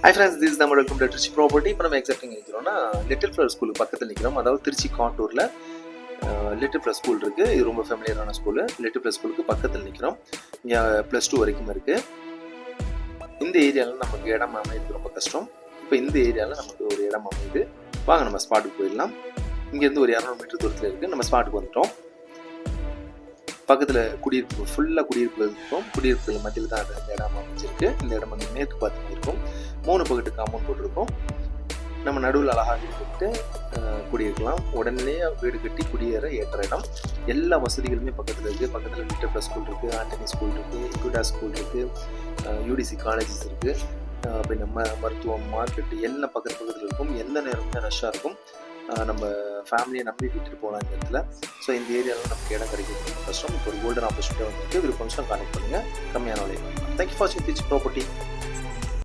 Hi friends, this நம்ம welcome to Trichy property. இப்போ நம்ம எக்ஸாக்ட் எங்கே நிற்கிறோம்னா லிட்டில் ஃப்ளவர் ஸ்கூலுக்கு பக்கத்தில் நிற்கிறோம். அதாவது திருச்சி காட்டூரில் லிட்டில் ஃப்ளவர் ஸ்கூல் இருக்குது. இது ரொம்ப ஃபெமிலியரான ஸ்கூலு. லிட்டில் ஃப்ளவர் ஸ்கூலுக்கு பக்கத்தில் நிற்கிறோம். இங்கே +2 வரைக்கும் இருக்குது. இந்த ஏரியாவில் நமக்கு இடம் அமைது ரொம்ப கஷ்டம். இப்போ இந்த ஏரியாவில் நமக்கு ஒரு இடம் அமைது. வாங்க நம்ம ஸ்பாட்டுக்கு போயிடலாம். இங்கேருந்து ஒரு 200 மீட்டர் தூரத்தில் இருக்குது. நம்ம ஸ்பாட்டுக்கு வந்துட்டோம். பக்கத்தில் குடியிருப்பு, ஃபுல்லாக குடியிருப்புகள் இருக்கும். குடியிருப்புகள் மத்தியில் தான் அந்த இடம் அமைஞ்சிருக்கு. இந்த இடம் வந்து மேற்கு பார்த்து இருக்கும். 3 பக்கத்து காம்பவுண்ட் போட்டிருக்கோம். நம்ம நடுவில் அழகாக வீடு கட்டு குடியிருக்கலாம். உடனே வீடு கட்டி குடியேற ஏற்ற இடம். எல்லா வசதிகளுமே பக்கத்தில் இருக்குது. பக்கத்தில் லிட்டில் ஃப்ளவர் ஸ்கூல் இருக்குது, ஆண்டனி ஸ்கூல் இருக்குது, இக்குடா ஸ்கூல் இருக்குது, UDC காலேஜஸ் இருக்குது. அப்படி நம்ம மருத்துவம், மார்க்கெட்டு எல்லாம் பக்கத்தில் இருக்கும். எந்த நேரமுமே ரஷ்ஷாக இருக்கும். நம்ம ஃபேமிலியை நம்பி விட்டுட்டு போகலாம் இந்த இடத்துல. ஸோ இந்த ஏரியாவில் நமக்கு இடம் கிடைக்கிறது கஷ்டம். இப்போ ஒரு கோல்டன் ஆப்பர்ச்சுனிட்டி வந்துருக்கு. விருப்பம் கான்டெக்ட் பண்ணுங்கள். கம்மியான விலை. தேங்க்யூ ஃபார் வாட்சிங் திருச்சி ப்ராப்பர்ட்டி.